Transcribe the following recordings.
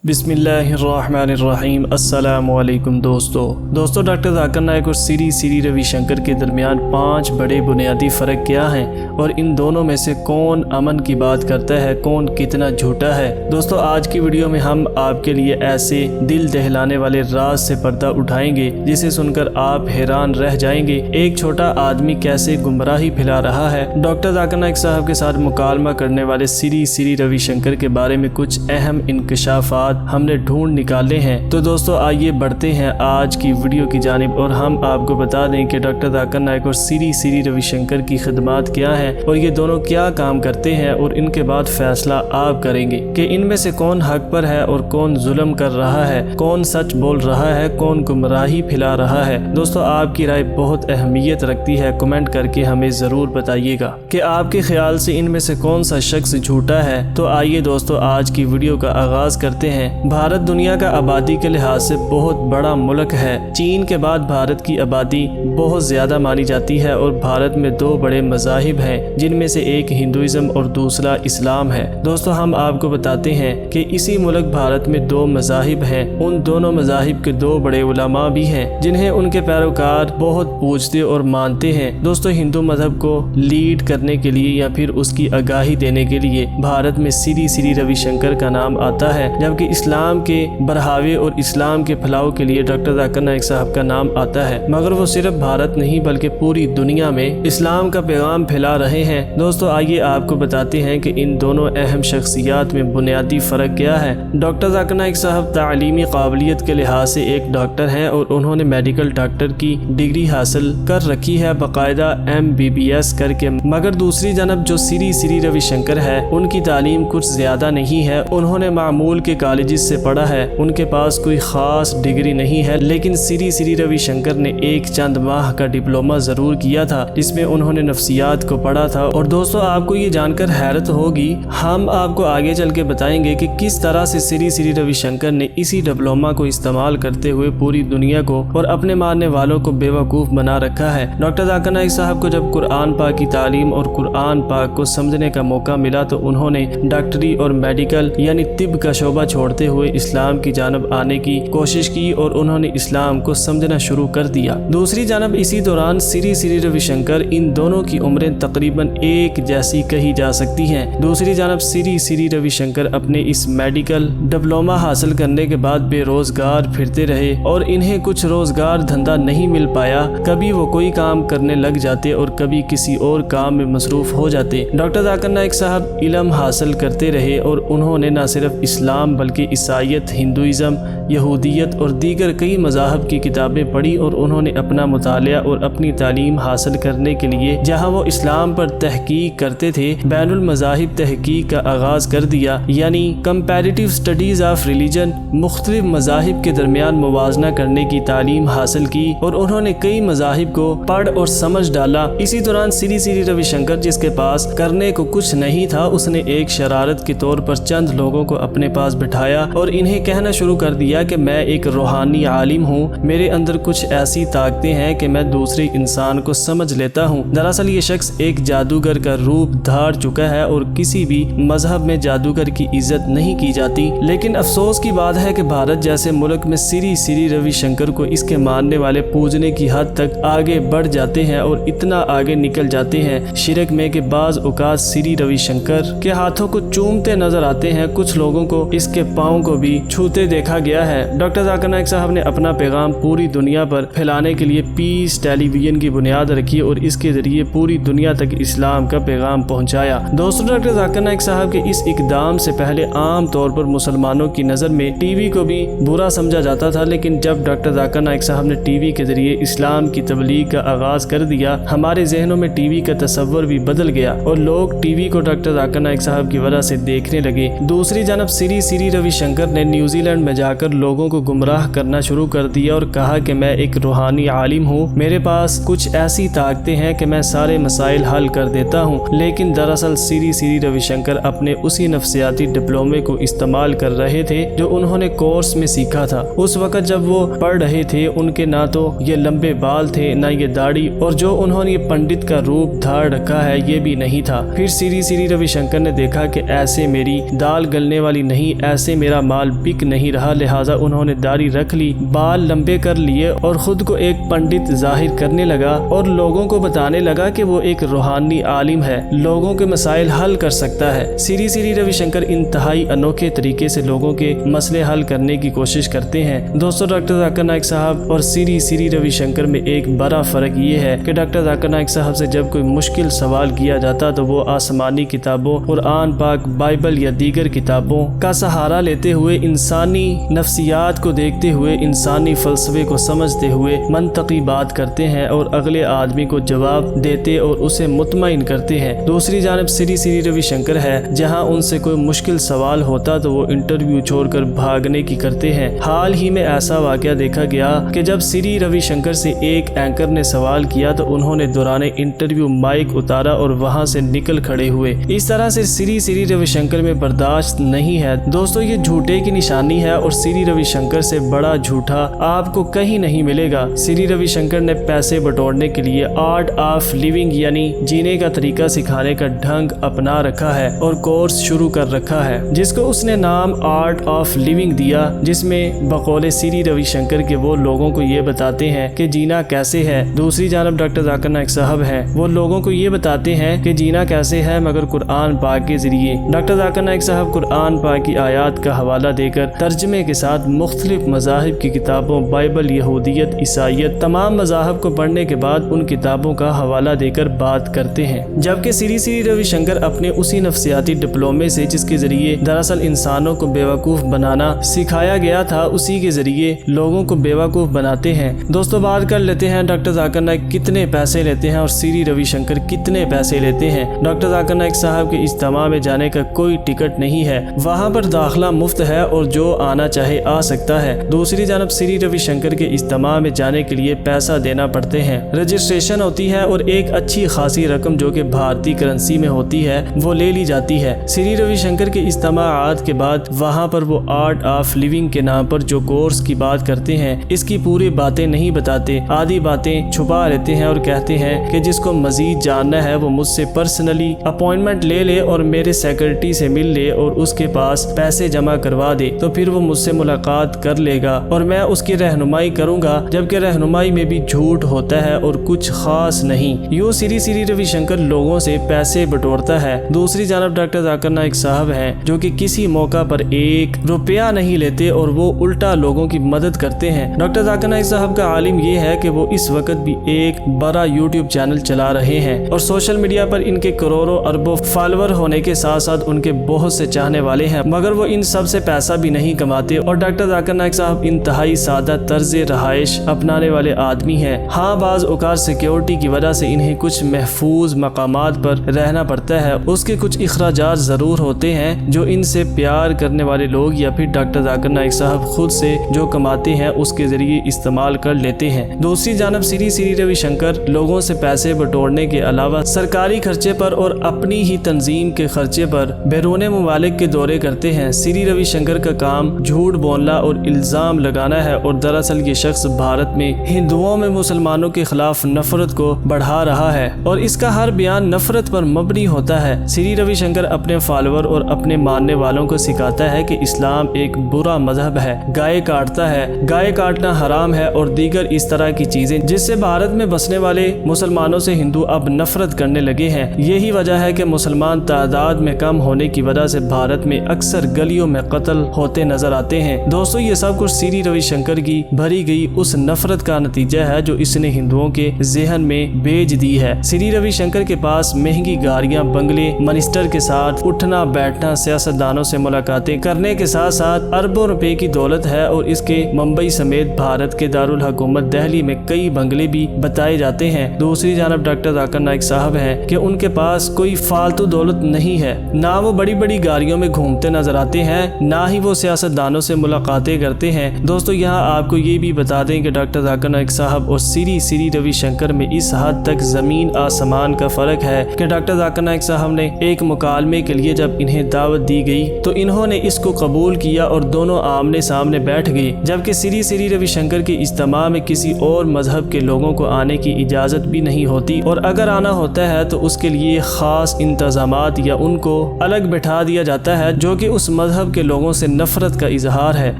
बिस्मिल्लाहिर्रहमानिर्रहीम। अस्सलाम वालेकुम दोस्तों डॉक्टर ज़ाकिर नाइक और श्री रविशंकर के दरमियान 5 बड़े बुनियादी फ़र्क क्या हैं और इन दोनों में से कौन अमन की बात करता है, कौन कितना झूठा है। दोस्तों आज की वीडियो में हम आपके लिए ऐसे दिल दहलाने वाले राज से पर्दा उठाएंगे जिसे सुनकर आप हैरान रह जाएंगे। एक छोटा आदमी कैसे गुमराही फैला रहा है। डॉक्टर ज़ाकिर नाइक साहब के साथ मुकालमा करने वाले श्री रविशंकर के बारे में कुछ अहम इंकशाफात हमने ढूंढ निकाले हैं। तो दोस्तों आइए बढ़ते हैं आज की वीडियो की जानिब और हम आपको बता दें कि डॉक्टर ज़ाकिर नाइक और श्री रविशंकर की खिदमात क्या है और ये दोनों क्या काम करते हैं और इनके बाद फैसला आप करेंगे कि इनमें से कौन हक पर है और कौन जुल्म कर रहा है, कौन सच बोल रहा है, कौन गुमराही फैला रहा है। दोस्तों आपकी राय बहुत अहमियत रखती है, कमेंट करके हमें ज़रूर बताइएगा कि आपके ख्याल से इनमें से कौन सा शख्स झूठा है। तो आइए दोस्तों आज की वीडियो का आगाज करते हैं। भारत दुनिया का आबादी के लिहाज से बहुत बड़ा मुल्क है। चीन के बाद भारत की आबादी बहुत ज्यादा मानी जाती है और भारत में 2 बड़े मज़ाहिब हैं जिनमें से एक हिंदुइज्म और दूसरा इस्लाम है। दोस्तों हम आपको बताते हैं कि इसी मुल्क भारत में 2 मज़ाहिब हैं। उन दोनों मज़ाहिब के 2 बड़े उलमा भी हैं जिन्हें उनके पैरोकार बहुत पूजते और मानते हैं। दोस्तों हिंदू मजहब को लीड करने के लिए या फिर उसकी आगाही देने के लिए भारत में श्री रविशंकर का नाम आता है, जबकि इस्लाम के बढ़ावे और इस्लाम के फैलाव के लिए डॉक्टर ज़ाकिर नाइक साहब का नाम आता है। मगर वो सिर्फ भारत नहीं बल्कि पूरी दुनिया में इस्लाम का पैगाम फैला रहे हैं। दोस्तों आइए आपको बताते हैं कि इन दोनों अहम शख्सियात में बुनियादी फ़र्क क्या है। डॉक्टर ज़ाकिर नाइक साहब तालीमी काबिलियत के लिहाज से एक डॉक्टर हैं और उन्होंने मेडिकल डॉक्टर की डिग्री हासिल कर रखी है, बाकायदा MBBS करके। मगर दूसरी जानब जो श्री रविशंकर है उनकी तालीम कुछ ज़्यादा नहीं है। उन्होंने मामूल के कॉलेजेस से पढ़ा है, उनके पास कोई ख़ास डिग्री नहीं है। लेकिन श्री रविशंकर ने एक चंद माह का डिप्लोमा ज़रूर किया था जिसमें उन्होंने नफ्सियात को पढ़ा था। और दोस्तों आपको ये जानकर हैरत होगी, हम आपको आगे चल के बताएंगे कि किस तरह से श्री रविशंकर ने इसी डिप्लोमा को इस्तेमाल करते हुए पूरी दुनिया को और अपने मानने वालों को बेवकूफ़ बना रखा है। डॉक्टर ज़ाकिर नाइक साहब को जब कुरान पाक की तालीम और कुरान पाक को समझने का मौका मिला तो उन्होंने डॉक्टरी और मेडिकल यानी तिब का शोबा छोड़ते हुए इस्लाम की जानब आने की कोशिश की और उन्होंने इस्लाम को समझना शुरू कर दिया। दूसरी जानब इसी दौरान श्री रविशंकर, इन दोनों की उम्रें तकरीबन एक जैसी कही जा सकती हैं। दूसरी जानब श्री रविशंकर अपने इस मेडिकल डिप्लोमा हासिल करने के बाद बेरोजगार फिरते रहे और इन्हें कुछ रोजगार धंधा नहीं मिल पाया। कभी वो कोई काम करने लग जाते और कभी किसी और काम में मसरूफ हो जाते। डॉक्टर ज़ाकिर नाइक साहब इल्म हासिल करते रहे और उन्होंने न सिर्फ इस्लाम बल्कि ईसाईयत, हिंदुइज्म, यहूदियत और दीगर कई मज़ाहब की किताबें पढ़ी और उन्होंने अपना मुतालिया और अपनी तालीम हासिल करने के लिए जहाँ वो इस्लाम पर तहकीक करते थे बैनुल मज़ाहिब तहकीक का आगाज़ कर दिया, यानी कंपैरेटिव स्टडीज़ ऑफ रिलीजन। मुख्तलिफ मज़ाहिब के दरमियान मुवाजना करने की तालीम हासिल की और उन्होंने कई मज़ाहिब को पढ़ और समझ डाला। इसी दौरान श्री रविशंकर जिसके पास करने को कुछ नहीं था, उसने एक शरारत के तौर पर चंद लोगों को अपने पास बिठाया और इन्हें कहना शुरू कर दिया कि मैं एक रूहानी आलिम हूँ, मेरे अंदर कुछ ऐसी ताकतें हैं कि मैं दूसरे इंसान को समझ लेता हूँ। दरअसल ये शख्स एक जादूगर का रूप धार चुका है और किसी भी मजहब में जादूगर की इज्जत नहीं की जाती। लेकिन अफसोस की बात है कि भारत जैसे मुल्क में श्री रविशंकर को इसके मानने वाले पूजने की हद तक आगे बढ़ जाते हैं और इतना आगे निकल जाते हैं शिरक में कि बाज औकात श्री रविशंकर के हाथों को चूमते नजर आते हैं। कुछ लोगों को इसके पाँव को भी छूते देखा गया है। डॉक्टर ज़ाकिर नाइक साहब ने अपना पैगाम पूरी दुनिया पर फैलाने के लिए पीस टेलीविजन की बुनियाद रखी और इसके जरिए पूरी दुनिया तक इस्लाम का पैगाम पहुंचाया। दोस्तों डॉक्टर ज़ाकिर नाइक साहब के इस इकदाम से पहले आम तौर पर मुसलमानों की नज़र में टीवी को भी बुरा समझा जाता था, लेकिन जब डॉक्टर ज़ाकिर नाइक साहब ने टीवी के जरिए इस्लाम की तबलीग का आगाज कर दिया, हमारे जहनों में टीवी का तस्वर भी बदल गया और लोग टीवी को डॉक्टर ज़ाकिर नाइक साहब की वजह से देखने लगे। दूसरी जानब श्री रविशंकर ने न्यूजीलैंड में जाकर लोगों को गुमराह करना शुरू कर दिया और कहा कि मैं एक रूहानी आलिम हूँ, मेरे पास कुछ ऐसी ताकतें हैं कि मैं सारे मसाइल हल कर देता हूँ। लेकिन दरअसल श्री रविशंकर अपने उसी नफ्सियाती डिप्लोमे को इस्तेमाल कर रहे थे जो उन्होंने कोर्स में सीखा था। उस वक्त जब वो पढ़ रहे थे उनके ना तो ये लंबे बाल थे ना ये दाढ़ी, और जो उन्होंने पंडित का रूप धार रखा है ये भी नहीं था। फिर श्री रविशंकर ने देखा कि ऐसे मेरी दाल गलने वाली नहीं, ऐसे मेरा माल बिक नहीं रहा, लिहाजा उन्होंने दाढ़ी रख ली, बाल लंबे कर लिए और खुद को एक पंडित जाहिर करने लगा और लोगों को बताने लगा कि वो एक रूहानी आलिम है, लोगों के मसाइल हल कर सकता है। श्री श्री रविशंकर इंतहाई अनोखे तरीके से लोगों के मसले हल करने की कोशिश करते हैं। दोस्तों, डॉक्टर जाकिर नाइक साहब और श्री श्री रविशंकर में एक बड़ा फर्क ये है कि डॉक्टर जाकिर नाइक साहब से जब कोई मुश्किल सवाल किया जाता तो वो आसमानी किताबों, कुरान पाक, बाइबल या दीगर किताबों का सहारा लेते हुए, इंसानी नफ्सियात को देखते हुए, इंसानी फलसफे को समझते हुए मंतकी बात करते हैं और अगले आदमी को जवाब देते और उसे मुतमईन करते हैं। दूसरी जानब श्री श्री रविशंकर है, जहां उनसे कोई मुश्किल सवाल होता तो वो इंटरव्यू छोड़कर भागने की करते हैं। हाल ही में ऐसा वाकया देखा गया कि जब श्री रविशंकर से एक एंकर ने सवाल किया तो उन्होंने दौरान इंटरव्यू माइक उतारा और वहां से निकल खड़े हुए। इस तरह से श्री श्री रविशंकर में बर्दाश्त नहीं है। दोस्तों, ये झूठे की निशानी है और श्री रविशंकर से बड़ा झूठा आपको कहीं नहीं मिलेगा। श्री रविशंकर ने पैसे बटोरने के लिए आर्ट ऑफ लिविंग यानी जीने का तरीका सिखाने का ढंग अपना रखा है और कोर्स शुरू कर रखा है, जिसको उसने नाम आर्ट ऑफ लिविंग दिया, जिसमें बकौले श्री रविशंकर के वो लोगों को ये बताते हैं कि जीना कैसे है। दूसरी जानब डॉक्टर जाकिर नाइक साहब हैं, वो लोगों को ये बताते हैं कि जीना कैसे है, मगर कुरान पाक के जरिए। डॉक्टर जाकिर नाइक साहब कुरान पाक की आयात का हवाला देकर तर्जमे के साथ मुख्तलिफ मज़ाहिब की किताबों, बाइबल, यहूदियत, ईसाइयत, तमाम मज़ाहब को पढ़ने के बाद उन किताबों का हवाला देकर बात करते हैं। जबकि श्री श्री रविशंकर अपने उसी नफ्सियाती डिप्लोमे से, जिसके जरिए दरअसल इंसानों को बेवकूफ़ बनाना सिखाया गया था, उसी के जरिए लोगों को बेवकूफ़ बनाते हैं। दोस्तों, बात कर लेते हैं डॉक्टर जाकिर नाइक कितने पैसे लेते हैं और श्री रविशंकर कितने पैसे लेते हैं। डॉक्टर जाकिर नाइक साहब के इज्तिमा में जाने का कोई टिकट नहीं है, वहाँ पर दाखिला मुफ्त है और जो आना चाहे आ सकता है। दूसरी जानब श्री रविशंकर के इज्तिमा में जाने के लिए पैसा देना पड़ते हैं, रजिस्ट्रेशन होती है और एक अच्छी खासी रकम जो कि भारतीय करेंसी में होती है वो ले ली जाती है। श्री रविशंकर के इज्तिमाआत के बाद वहाँ पर वो आर्ट ऑफ लिविंग के नाम पर जो कोर्स की बात करते हैं, इसकी पूरी बातें नहीं बताते, आधी बातें छुपा लेते हैं और कहते हैं कि जिसको मजीद जानना है वो मुझसे पर्सनली अपॉइंटमेंट ले ले और मेरे सेक्रेटरी से मिल ले और उसके पास पैसे जमा करवा दे, तो फिर वो मुझसे मुलाकात कर लेगा और मैं उसकी रहनुमाई करूंगा। जबकि रहनुमाई में भी झूठ होता है और कुछ खास नहीं। यूँ श्री श्री रविशंकर लोगों से पैसे बटोरता है। दूसरी जानब डॉक्टर जाकिर नाइक साहब हैं, जो कि किसी मौका पर एक रुपया नहीं लेते और वो उल्टा लोगों की मदद करते हैं। डॉक्टर जाकिर नाइक साहब का आलिम ये है कि वो इस वक्त भी एक बड़ा यूट्यूब चैनल चला रहे हैं और सोशल मीडिया पर इनके करोड़ों अरबों फॉलोअर होने के साथ साथ उनके बहुत से चाहने वाले हैं, मगर वो इन सब से पैसा भी नहीं कमाते। और डॉक्टर जाकिर नाइक साहब इंतहाई सादा तर्ज रहाइश अपनाने वाले आदमी हैं। हाँ, बाज औकात सिक्योरिटी की वजह से इन्हें कुछ महफूज मकामात पर रहना पड़ता है, उसके कुछ इखराजात जरूर होते हैं जो इनसे प्यार करने वाले लोग या फिर डॉक्टर जाकिर नाइक साहब खुद से जो कमाते हैं उसके जरिए इस्तेमाल कर लेते हैं। दूसरी जानब श्री श्री रविशंकर लोगों से पैसे बटोरने के अलावा सरकारी खर्चे पर और अपनी ही तंजीम के खर्चे पर बैरून मुमालिक के दौरे करते हैं। श्री रविशंकर का काम झूठ बोलना और इल्जाम लगाना है और दरअसल ये शख्स भारत में हिंदुओं में मुसलमानों के खिलाफ नफरत को बढ़ा रहा है और इसका हर बयान नफरत पर मबनी होता है। श्री रविशंकर अपने फॉलोअर और अपने मानने वालों को सिखाता है कि इस्लाम एक बुरा मजहब है, गाय काटता है, गाय काटना हराम है और दीगर इस तरह की चीजें, जिससे भारत में बसने वाले मुसलमानों से हिंदू अब नफरत करने लगे हैं। यही वजह है कि मुसलमान तादाद में कम होने की वजह से भारत में अक्सर गलियों में कत्ल होते नजर आते हैं। दोस्तों, ये सब कुछ श्री रविशंकर की भरी गई उस नफरत का नतीजा है जो इसने हिंदुओं के जहन में बेच दी है। श्री रविशंकर के पास महंगी गाड़ियां, बंगले, मिनिस्टर के साथ उठना बैठना, सियासतदानों से मुलाकातें करने के साथ साथ अरबों रुपए की दौलत है और इसके मुंबई समेत भारत के दारुल हुकूमत दिल्ली में कई बंगले भी बताए जाते हैं। दूसरी जानब डॉक्टर जाकिर नाइक साहब हैं कि उनके पास कोई फालतू दौलत नहीं है, ना वो बड़ी बड़ी गाड़ियों में घूमते नजर आते हैं, ना ही वो सियासतदानों से मुलाकातें करते हैं। दोस्तों, यहाँ आपको ये भी बता दें कि डॉक्टर जाकिर नाइक साहब और श्री श्री रविशंकर में इस हद तक जमीन आसमान का फर्क है कि डॉक्टर जाकिर नाइक साहब ने एक मुकालमे के लिए जब इन्हें दावत दी गई तो इन्होंने इसको कबूल किया और दोनों आमने सामने बैठ गए, जबकि श्री श्री रविशंकर के इज्तिमा में किसी और मजहब के लोगों को आने की इजाजत भी नहीं होती और अगर आना होता है तो उसके लिए खास इंतजामात या उनको अलग बैठा दिया जाता है जो कि उस मजहब مذہب کے لوگوں سے نفرت کا اظہار ہے۔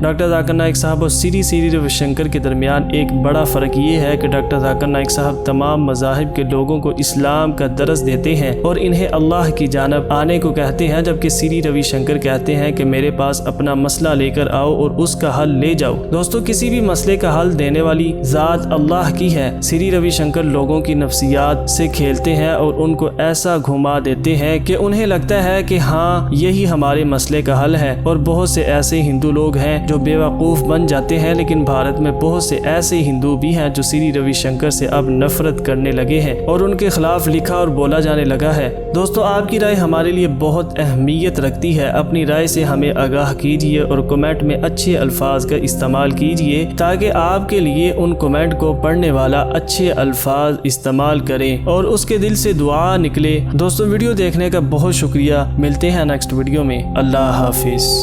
ڈاکٹر ذاکر نائک صاحب اور سری روی شنکر کے درمیان ایک بڑا فرق یہ ہے کہ ڈاکٹر ذاکر نائک صاحب تمام مذاہب کے لوگوں کو اسلام کا درس دیتے ہیں اور انہیں اللہ کی جانب آنے کو کہتے ہیں، جبکہ سری روی شنکر کہتے ہیں کہ میرے پاس اپنا مسئلہ لے کر آؤ اور اس کا حل لے جاؤ۔ دوستو، کسی بھی مسئلے کا حل دینے والی ذات اللہ کی ہے۔ سری روی شنکر لوگوں کی نفسیات سے کھیلتے ہیں اور ان کو ایسا گھما دیتے ہیں کہ انہیں لگتا ہے کہ ہاں یہی ہمارے مسئلے کا حل ہے، اور بہت سے ایسے ہندو لوگ ہیں جو بے وقوف بن جاتے ہیں، لیکن بھارت میں بہت سے ایسے ہندو بھی ہیں جو سری روی شنکر سے اب نفرت کرنے لگے ہیں اور ان کے خلاف لکھا اور بولا جانے لگا ہے۔ دوستو، آپ کی رائے ہمارے لیے بہت اہمیت رکھتی ہے۔ اپنی رائے سے ہمیں آگاہ کیجیے اور کمنٹ میں اچھے الفاظ کا استعمال کیجیے تاکہ آپ کے لیے ان کمنٹ کو پڑھنے والا اچھے الفاظ استعمال کرے اور اس کے دل سے دعا نکلے۔ دوستو، ویڈیو دیکھنے کا بہت شکریہ۔ ملتے ہیں نیکسٹ ویڈیو میں۔ اللہ حافظ۔